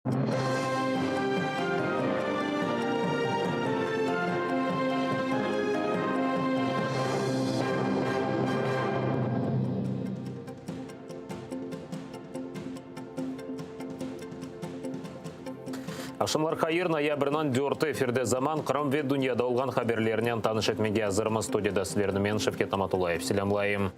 Акшамлар хайыр ноябрьнан 4 эфирде заман Қырым ве дүнияда олған хаберлерінен таныш етмеге азырмыз. Студияда сілерімен Шевкет Аматулаев. Селямлайым.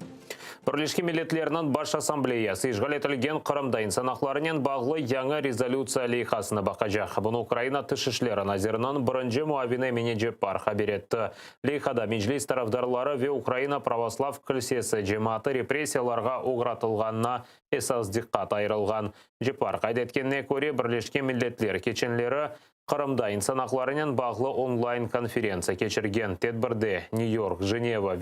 Бірлешкі милетлерінің баш ассамблеясы ишғал етілген Қырымда инсан ақларынан бағлы яңа резолюция лейхасыны бақажақ. Бұны Украина тышышлері назерынан бірінші муавине менеджеп бар хаберетті. Лейхада межлис тарафдарлары ве Украина православ кілсесі жематы репрессияларға оғратылғанына esas диққат айырылған. Жепар қайдеткенне көре бірлешкі милетлер кеченлері Қырымда инсан ақларынан бағлы онлайн конференция кечірген. Тедбірде Нью-Йорк, Женева,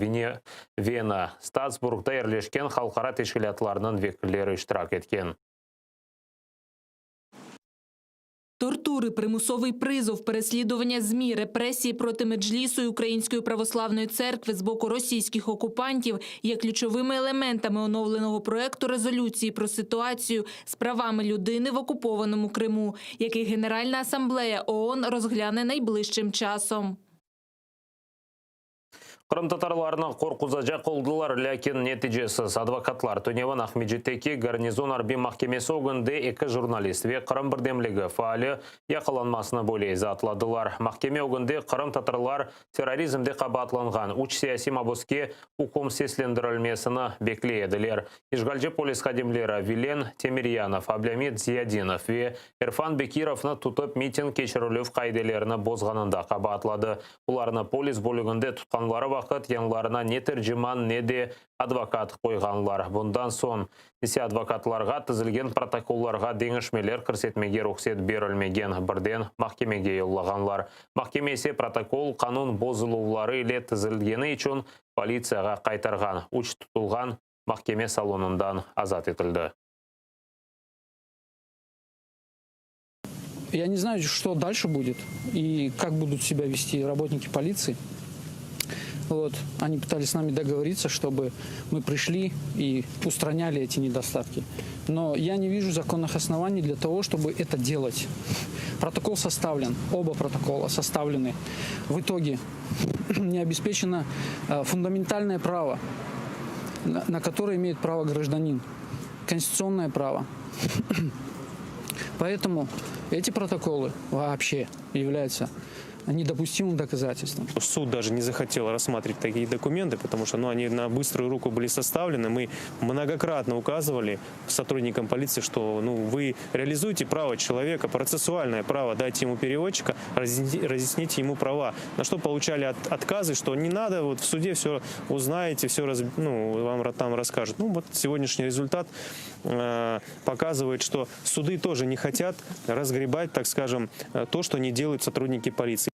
Вена, Стасбургда ерлешкен халқара тешкілатларының векілері іштірак еткен. Тортури, примусовий призов, переслідування ЗМІ, репресії проти Меджлісу і Української православної церкви з боку російських окупантів є ключовими елементами оновленого проекту резолюції про ситуацію з правами людини в окупованому Криму, який Генеральна асамблея ООН розгляне найближчим часом. Қырым татарларына қорқузажа қолдылар, ләкин нәтижесіз. Адвокатлар Төневан Ахмеджеттеки гарнизон арби махкемесі оғынды екі журналист ве Қырым бірдемлігі фаалы яқыланмасына бөлей затладылар. Махкеме оғынды Қырым татарлар терроризмде қабатланған уч сияси мабуске уком сеслендірілмесіні беклейділер. Ишгалжы полис қадемлері Вилен Темирьянов, Аблямид Зиядинов ве Ирфан Бекировны тұтып митинг кешірілів қайделеріні бозғанында қабатлады. Оларына полис бөлігінде тұтқанлары вақыт янларына не тәржіман, не де адвокат қойғанлар. Бұндан сон есе адвокатларға тізілген протоколларға деңішмелер кірсетмеге рұқсет берілмеген бірден махкемеге yollағанлар. Махкемесе протокол қанун бозылулары ile тізілгені үшін полицияға қайтарған. Уч тұтылған махкеме салонundan азат етілді. Я не знаю, что дальше будет и как будут себя вести работники полиции. Они пытались с нами договориться, чтобы мы пришли и устраняли эти недостатки. Но я не вижу законных оснований для того, чтобы это делать. Протокол составлен, оба протокола составлены. В итоге не обеспечено фундаментальное право, на которое имеет право гражданин. Конституционное право. Поэтому эти протоколы вообще являются недопустимым доказательством. Суд даже не захотел рассматривать такие документы, потому что они на быструю руку были составлены. Мы многократно указывали сотрудникам полиции, что вы реализуете право человека, процессуальное право, дайте ему переводчика, разъясните ему права. На что получали отказы, что не надо, в суде все узнаете, все вам там расскажут. Сегодняшний результат показывает, что суды тоже не хотят разгребать, так скажем, то, что не делают сотрудники полиции.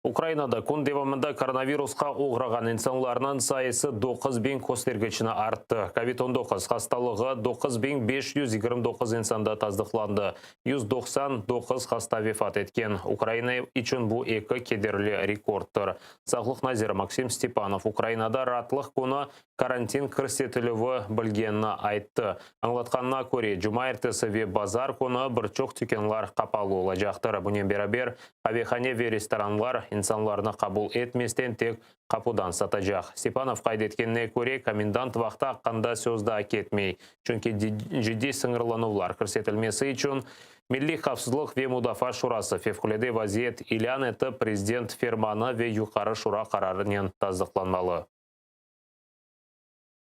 Украинада күн девамында коронавирусқа оғраған инсанларынан сайысы 9.000 көстергечіні артты. COVID-19 хасталығы 9.529 инсанда таздықланды. 199 хаста вефат еткен. Украина үшін бұл екі кедерлі рекордтыр. Сағлық назир Максим Степанов Украинада ратлық күні карантин кірсетілігі білгенні айтты. Аңлатқанына көре, жұма ертесі ве базар күні бір чоқ түйкенлар қапалы олажақтыр. Бұнен берабер авиахане ве ресторанлар инсанларны қабыл етместен тек қапудан сатажақ. Степанов қайдеткенне көре комендант вақта қанда сөзді әкетмей. Чүнки жидді сыңырланулар кірсетілмесі үшін Milli Қавсызлық ве Мудафа Шурасы февкуледе вазиет илян еті президент ферманы ве юқары шура қарарынен таздықланмалы.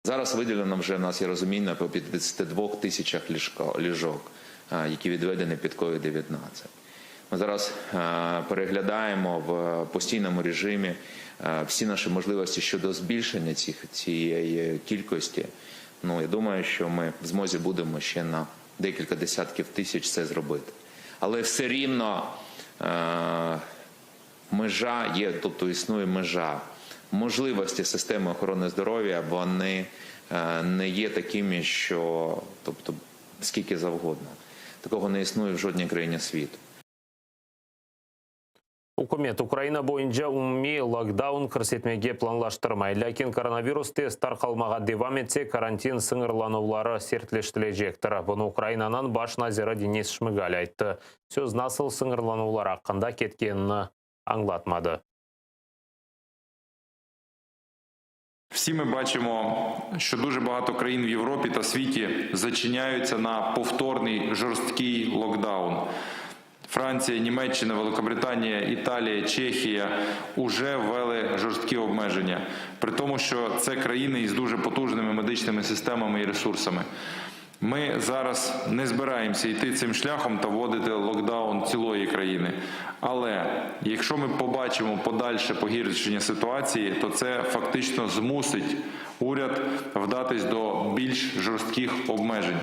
Зараз виділено вже у нас є розуміння по 52 тисячах ліжок, які відведені під COVID-19. Ми зараз переглядаємо в постійному режимі всі наші можливості щодо збільшення цієї кількості. Я думаю, що ми в змозі будемо ще на декілька десятків тисяч це зробити. Але все рівно межа є, тобто існує межа. Можливості системи охорони здоров'я, вони не є такими, що, тобто, скільки завгодно. Такого не існує в жодній країні світу. Үкімет Украина бойынша умми локдаун көрсетмеге планлаштырмай. Ләкин коронавирус тест тарқалмаға девам етсе, карантин сыңырланулары сертлештілежектір. Бұны Украинанан баш назиры Денис Шмыгаль айтты. Сөз насыл сыңырланулар ақында кеткенін аңлатмады. Всі ми бачимо, що дуже багато країн в Європі та світі зачиняються на повторний жорсткий локдаун. Франція, Німеччина, Великобританія, Італія, Чехія уже ввели жорсткі обмеження. При тому, що це країни із дуже потужними медичними системами і ресурсами. Ми зараз не збираємося йти цим шляхом та вводити локдаун цілої країни. Але якщо ми побачимо подальше погіршення ситуації, то це фактично змусить уряд вдатись до більш жорстких обмежень.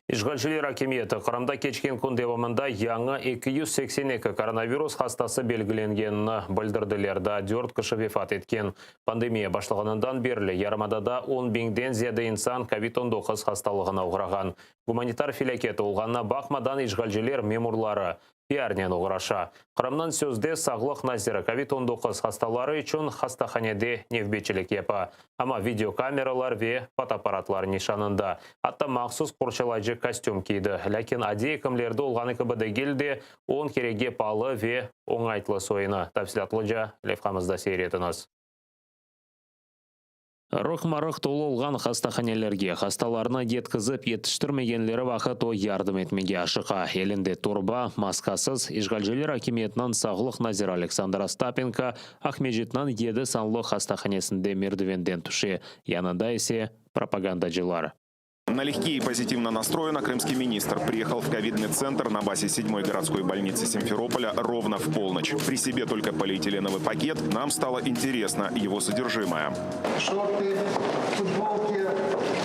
Ишгалшілер акиметі Қырамда кечкен күн девамында яңы 282 коронавирус хастасы белгіленгенін білдірділер. 4 кіші вефат еткен. Пандемия башлығынынан берлі ярмадада 10 беңден зияды инсан COVID-19 хасталығына ұғыраған. Гуманитар филекеті олғанына бақмадан ишгалшілер мемурлары пиарнен ұғыраша. Қырамнан сөзде сағлық назиры COVID-19 хасталары үшін хастаханеде невбечілік епі. Ама видеокамералар ве фотоаппаратлар нишанында. Атта мақсус құршалайжы костюм кейді. Ләкин аде екімлерді олғаны кібіді келді, он кереге палы ве оңайтлы сойыны. Тәпсілатлыжа левқамызда сейретіңіз. Рық-марық толы олған хастаханелерге хасталарына еткізіп етіштірмегенлері вақыт о ярдым етмеге ашыға. Елінде торба, маскасыз, ишгалжелер акиметінен сағылық назир Александр Остапенко Ахмеджетнан еді санлы хастаханесінде мердівенден түші. Янында есе пропагандажылар. Налегке и позитивно настроена крымский министр приехал в ковидный центр на базе 7-й городской больницы Симферополя ровно в полночь. При себе только полиэтиленовый пакет. Нам стало интересно его содержимое. Шорты, футболки.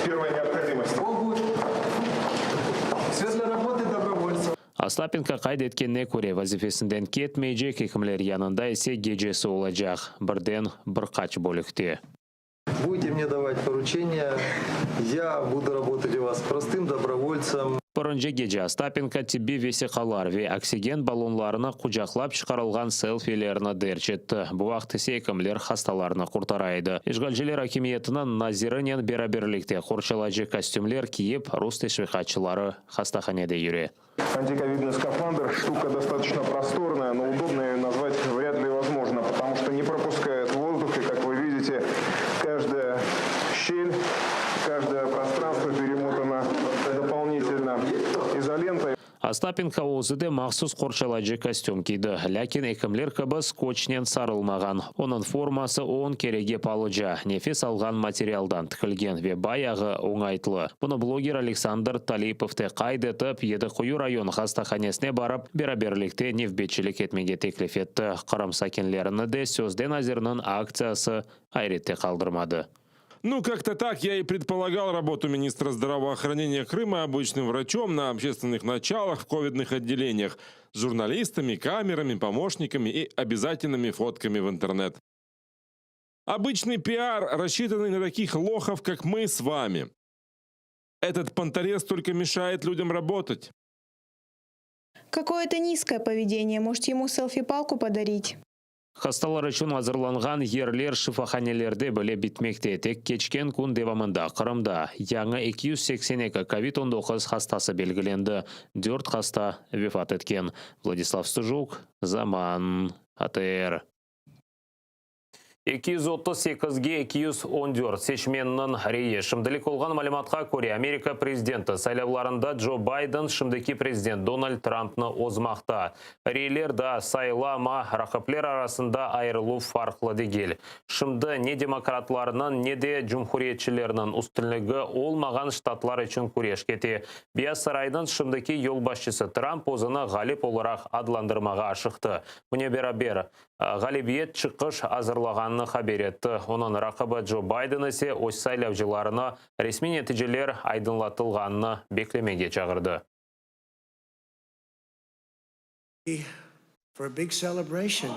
Первая необходимость. Обувь. Все для работы добровольцев. Остапенко қайд еткенне көре вазифесінден кетмейже кекімлер янында есе геджесі олajaq. Бірден бір қач бөлікте. Будете мне давать поручения, я буду работать у вас простым добровольцем. Бұрынже геже Остапенко тебе весе қалар ве оксиген баллонларына құжақлап шығарылған селфилеріні дерчетті. Бұл вақты сейкімлер хасталарына құртарайды. Ишгалжелер акимиетінің назирінен бераберлікте құршалайжы костюмлер киіп, русты швихатчылары хастаханеде юре. Антиковидный скафандр – штука достаточно просторная, но удобно ее назвать вряд ли возможно, потому что не пропускает воздух, и, как вы видите, каждая щель, каждое пространство перемотано дополнительно изолентой. Остапенко өзіде мақсус қоршалайжы костюм кейді. Ләкин екімлер кібі скотчнен сарылмаған. Оның формасы оң кереге палыжа, нефес алған материалдан тікілген ве баяғы оңайтлы. Бұны блогер Александр Талиповте қайдетіп, еді құю район хастаханесіне барып, бераберлікте невбетчілік етмеге теклif етті. Қырым сакенлеріні де сөзден азерінің акциясы айретте қалдырмады. Ну, как-то так я и предполагал работу министра здравоохранения Крыма обычным врачом на общественных началах в ковидных отделениях с журналистами, камерами, помощниками и обязательными фотками в интернет. Обычный пиар, рассчитанный на таких лохов, как мы с вами. Этот понторез только мешает людям работать. Какое-то низкое поведение. Можете ему селфи-палку подарить? Хасталар үшін азырланған ерлер шифаханелерде біле бітмекте. Тек кечкен күн девамында Қырымда яңы 282 COVID-19 хастасы белгіленді. 4 хаста вефат еткен. Владислав Стужук, Заман, АТР. 238-ге 214 сечменнің рейі. Шымдылық олған малиматқа көре Америка президенті сайлауларында Джо Байден шымдыки президент Дональд Трампны озмақта. Рейлер да сайлама рақыплер арасында айырылу фарқлы дегел. Шымды не демократларының, не де жұмхуриетчілерінің үстінлігі олмаған штатлар үшін көреш кете. Бияз сарайдың шымдыки елбасшысы Трамп озыны ғалип оларақ адландырмаға ашықты. Мұне бері ғалибиет чықыш азырлағанны хабер етті. Оның рақыбы Джо Байден есе ось сайлаушыларына ресми нәтижелер айдынлатылғанны беклемеге чағырды. For a big celebration.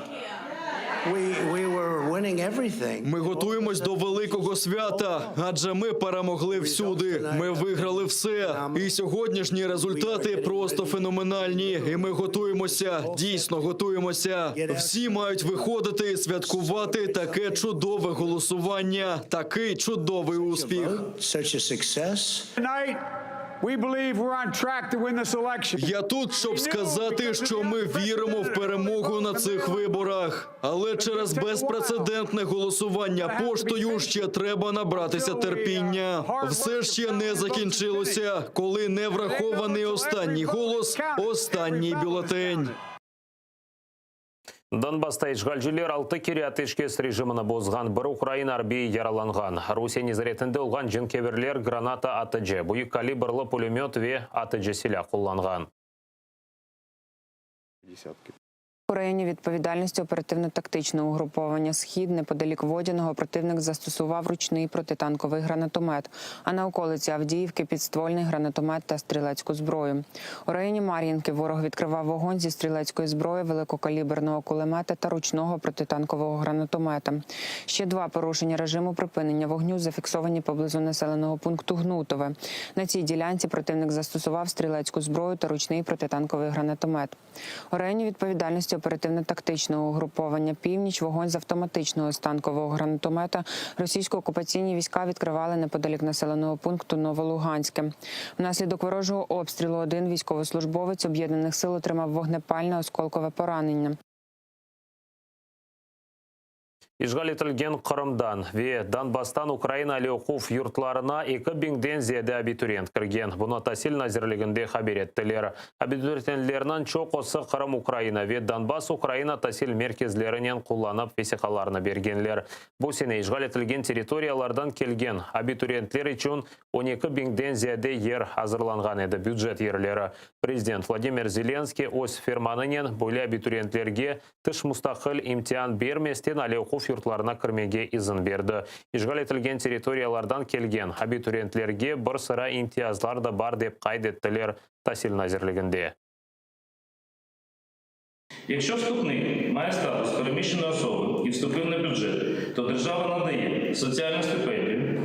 Ми готуємось до великого свята, адже ми перемогли всюди. Ми виграли все. І сьогоднішні результати просто феноменальні. І ми готуємося, дійсно готуємося. Всі мають виходити і святкувати таке чудове голосування, такий чудовий успіх. Я тут, щоб сказати, що ми віримо в перемогу на цих виборах. Але через безпрецедентне голосування поштою ще треба набратися терпіння. Все ще не закінчилося, коли не врахований останній голос, останній бюлетень. Донбасста ишгалчылар 6 кирят ишкес режимына бозған, бір Украина арбии яраланған. Русия незаретінде олған жинкеверлер граната АТЖ, бұйық калибрлы пулемет ве АТЖ силя қолланған. У районі відповідальності оперативно-тактичного угруповання «Схід» неподалік Водяного противник застосував ручний протитанковий гранатомет, а на околиці Авдіївки – підствольний гранатомет та стрілецьку зброю. У районі Мар'їнки ворог відкривав вогонь зі стрілецької зброї, великокаліберного кулемета та ручного протитанкового гранатомета. Ще 2 порушення режиму припинення вогню зафіксовані поблизу населеного пункту Гнутове. На цій ділянці противник застосував стрілецьку зброю та ручний протитанковий гранатомет. У районі відповідальності оперативно-тактичного угруповання «Північ» вогонь з автоматичного станкового гранатомета російсько-окупаційні війська відкривали неподалік населеного пункту Новолуганське. Внаслідок ворожого обстрілу один військовослужбовець об'єднаних сил отримав вогнепальне осколкове поранення. Ишгал етілген Қырымдан ве Донбастан Украина Алеуқув юртларына 2000-ден зияде абитуриент кірген. Бұны тасил назирлігінде хабер еттілер. Абитуриентлерінен чоқ осы Қырым Украина ве Донбасс Украина тасил мерkezлерінен құланып весиқаларына бергенлер. Бұл сене ишгал етілген территориялардан келген абитуриентлер үшін 12.000-ден зияде ер азырланған еді бюджет ерлері. Президент Владимир Зеленский өз ферманынен бөлі абитуриентlerге тыш мұстақыл имтиан берместен Алеуқув юртларына кірмеге изін берді. Ишгал етілген территориялардан келген абитуриентlerге бір sıra имтиязлар да бар деп қайдеттілер тасил назирлігінде. Якщо вступник має статус переміщеної особи і вступив на бюджет, то держава надає соціальну стипендію,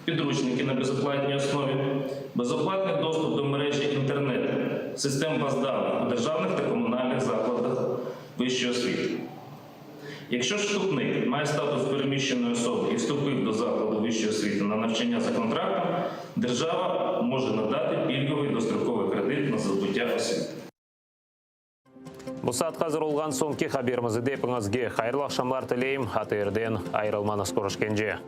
підручники на безоплатній основі, безоплатний доступ до мережі інтернету, систем баз даних у державних та комунальних закладах вищої освіти. Якщо ж вступник має статус переміщеної особи і вступив до закладу вищої освіти на навчання за контрактом, держава може надати пільговий достроковий кредит на здобуття освіти. Бұл саат қазір олған соңки хаберімізді депіңізге қайырлы ақшамлар тілейм, аты ерден айрылманы скорышкенже.